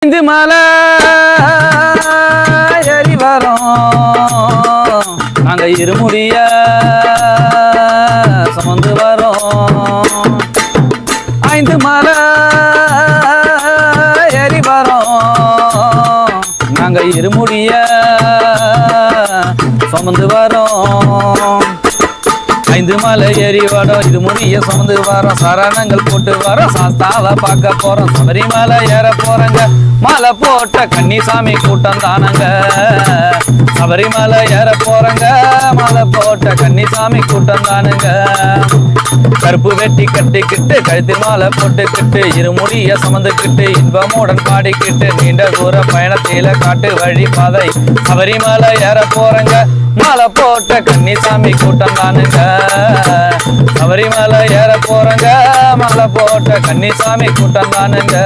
இந்த மலை ஏறி வரோம் நாங்க இருமுடிய சுமந்து வரோம். 5 மலை ஏறி வரோம் நாங்க இருமுடிய சுமந்து வரோம். 5 மலை ஏறி வரோம் இது முடிய சுமந்து வரோம். சரணங்கள் போட்டு வரோம் சாஸ்தாவை பார்க்க போறோம். சபரிமலை ஏற போறங்க மாலை போட்ட கன்னிசாமி கூட்டம் தானங்க. சபரிமலை ஏற போறங்க மாலை போட்ட கன்னிசாமி கூட்டம் தானுங்க. கருப்பு வெட்டி கட்டிக்கிட்டு கழுத்தில் மாலை போட்டுக்கிட்டு இருமுடிய சுமந்துக்கிட்டு இன்பமுடன் பாடிக்கிட்டு நீண்ட தூர பயணத்தில காட்டு வழி பாதை சபரிமலை ஏற போறங்க மாலை போட்ட கன்னிசாமி கூட்டம் தானுங்க. சபரிமலை ஏற போறங்க மாலை போட்ட கன்னிசாமி கூட்டம் தானுங்க.